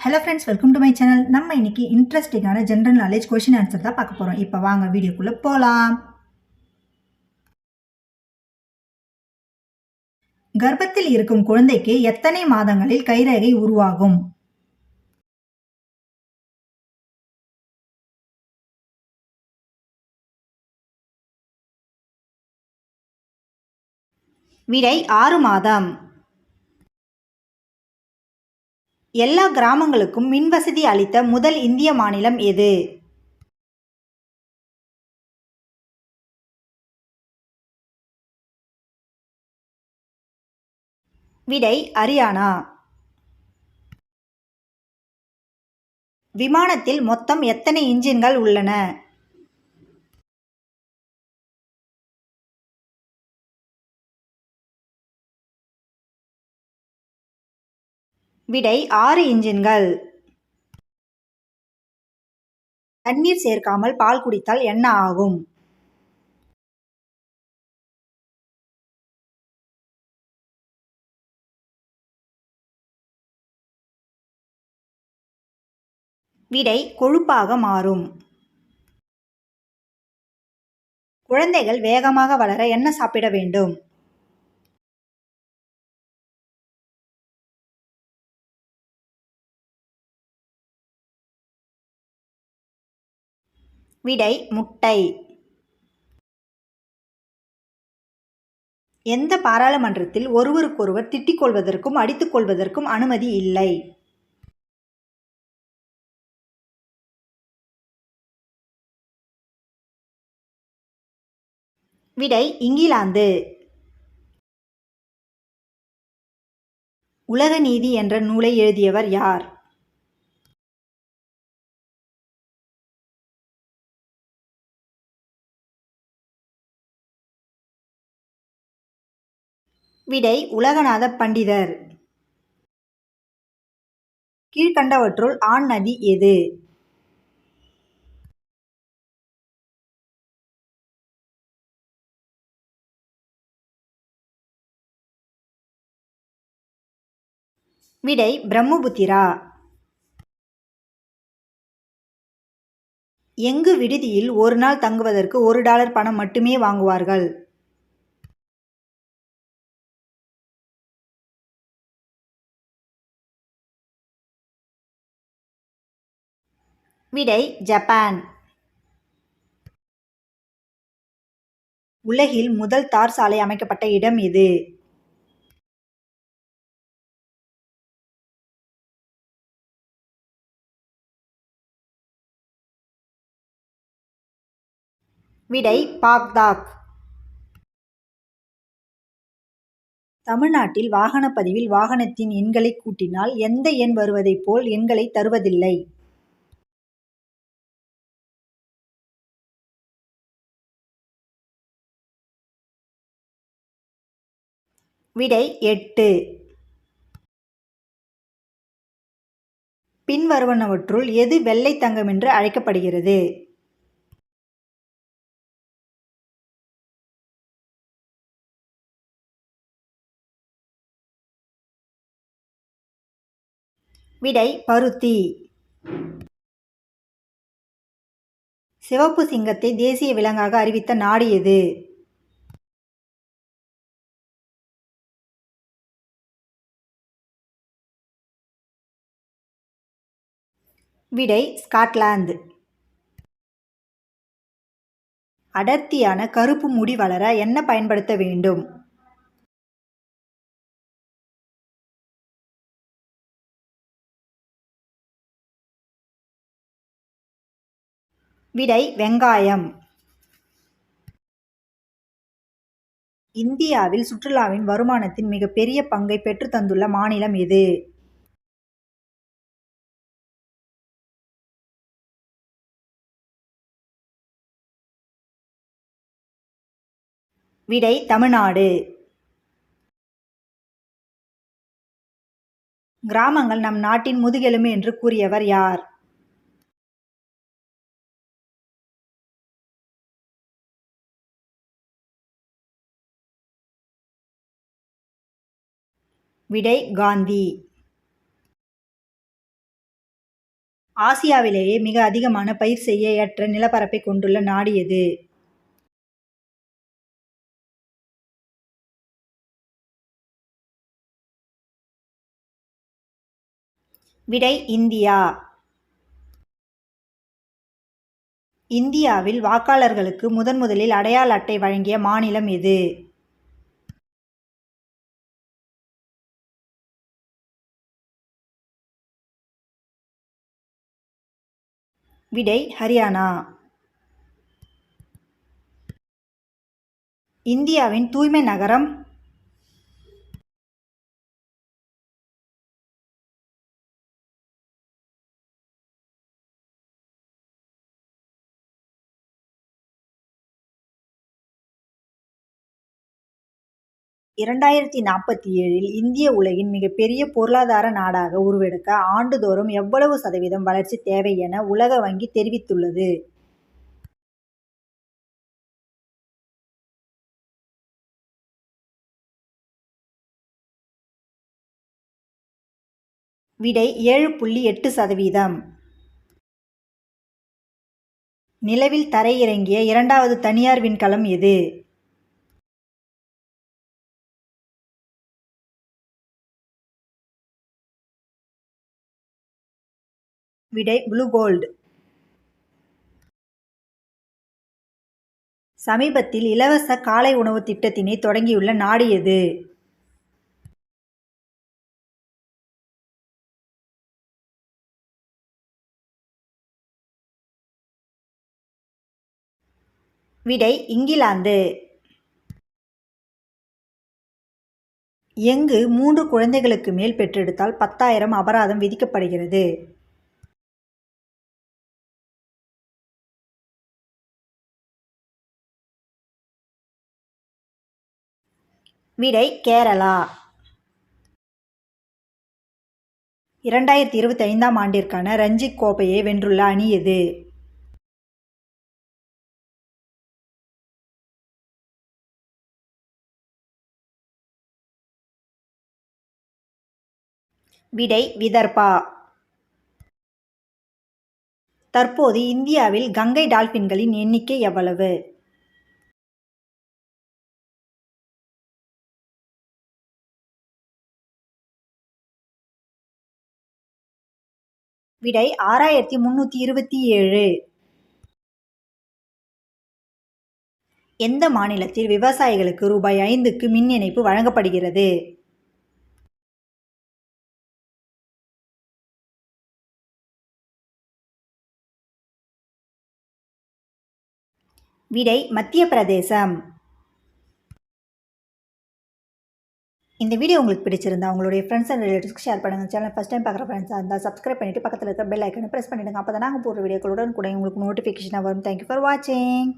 Hello friends, welcome to my channel. நம்ம இன்னைக்கு இன்ட்ரெஸ்டிங்கான ஜென்ரல் நாலேஜ் கொஷின் ஆன்சர் தான் பார்க்க போகிறோம். இப்போ வாங்க வீடியோக்குள்ளே போகலாம். கர்ப்பத்தில் இருக்கும் குழந்தைக்கு எத்தனை மாதங்களில் கைரேகை உருவாகும்? விடை 6 மாதம். எல்லா கிராமங்களுக்கும் மின்வசதி அளித்த முதல் இந்திய மாநிலம் எது? விடை ஹரியானா. விமானத்தில் மொத்தம் எத்தனை இன்ஜின்கள் உள்ளன? விடை 6 இன்ஜின்கள். தண்ணீர் சேர்க்காமல் பால் குடித்தால் என்ன ஆகும்? விடை கொழுப்பாக மாறும். குழந்தைகள் வேகமாக வளர என்ன சாப்பிட வேண்டும்? விடை முட்டை. எந்த பாராளுமன்றத்தில் ஒருவருக்கொருவர் திட்டிக் கொள்வதற்கும் அடித்துக் கொள்வதற்கும் அனுமதி இல்லை? விடை இங்கிலாந்து. உலக நீதி என்ற நூலை எழுதியவர் யார்? விடை உலகநாத பண்டிதர். கீழ்கண்டவற்றுள் ஆண் நதி எது? விடை பிரம்மபுத்திரா. எங்கு விடுதியில் ஒரு நாள் தங்குவதற்கு $1 பணம் மட்டுமே வாங்குவார்கள்? விடை ஜப்பான். உலகில் முதல் தார் சாலை அமைக்கப்பட்ட இடம் எது? விடை பாக்தாக். தமிழ்நாட்டில் வாகனப் பதிவில் வாகனத்தின் எண்களை கூட்டினால் எந்த எண் வருவதைப் போல் எண்களை தருவதில்லை? விடை 8. பின்வருவனவற்றுள் எது வெள்ளை தங்கம் என்று அழைக்கப்படுகிறது? விடை பருத்தி. சிவப்பு சிங்கத்தை தேசிய விலங்காக அறிவித்த நாடு எது? விடை ஸ்காட்லாந்து. அடர்த்தியான கருப்பு முடி வளர என்ன பயன்படுத்த வேண்டும்? விடை வெங்காயம். இந்தியாவில் சுற்றுலாவின் வருமானத்தின் மிகப்பெரிய பங்கை பெற்று தந்துள்ள மாநிலம் எது? விடை தமிழ்நாடு. கிராமங்கள் நம் நாட்டின் முதுகெலும்பு என்று கூறியவர் யார்? விடை காந்தி. ஆசியாவிலேயே மிக அதிகமான பயிர் செய்ய ஏற்ற நிலப்பரப்பை கொண்டுள்ள நாடு எது? விடை இந்தியா. இந்தியாவில் வாக்காளர்களுக்கு முதலில் அடையாள அட்டை வழங்கிய மாநிலம் எது? விடை ஹரியானா. இந்தியாவின் தூய்மை நகரம்? இரண்டாயிரத்தி 47 இந்திய உலகின் மிகப்பெரிய பொருளாதார நாடாக உருவெடுக்க ஆண்டுதோறும் எவ்வளவு சதவீதம் வளர்ச்சி தேவை என உலக வங்கி தெரிவித்துள்ளது? விடை 7.8%. நிலவில் தரையிறங்கிய இரண்டாவது தனியார் விண்கலம் எது? விடை ப்ளூ கோல்ட். சமீபத்தில் இலவச காலை உணவு திட்டத்தினை தொடங்கியுள்ள நாடு எது? விடை இங்கிலாந்து. எங்கு 3 குழந்தைகளுக்கு மேல் பெற்றெடுத்தால் 10,000 அபராதம் விதிக்கப்படுகிறது? விடை கேரளா. 2025 ஆண்டிற்கான ரஞ்சி கோப்பையை வென்றுள்ள அணி எது? விடை விதர்பா. தற்போது இந்தியாவில் கங்கை டால்பின்களின் எண்ணிக்கை எவ்வளவு? விடை 6327. எந்த மாநிலத்தில் விவசாயிகளுக்கு ரூபாய் 5க்கு மின் இணைப்பு வழங்கப்படுகிறது? விடை மத்திய பிரதேசம். இந்த வீடியோ உங்களுக்கு பிடிச்சிருந்தா உங்களுடைய ஃப்ரெண்ட்ஸ் அண்ட் ரிலேட்டிவ்ஸ்க்கு ஷேர் பண்ணுங்கள். சேனல் ஃபஸ்ட் டைம் பார்க்குற ஃப்ரெண்ட்ஸாக இருந்தால் சப்ஸ்கிரைப் பண்ணிவிட்டு பக்கத்தில் இருக்க பெல் ஐக்கனை ப்ரெஸ் பண்ணிவிடுங்க. அப்போ தான் நாங்கள் போடுற வீடியோக்களுடன் கூட உங்களுக்கு நோட்டிஃபிகேஷனாக வரும். தேங்க்யூ ஃபார் வாட்சிங்.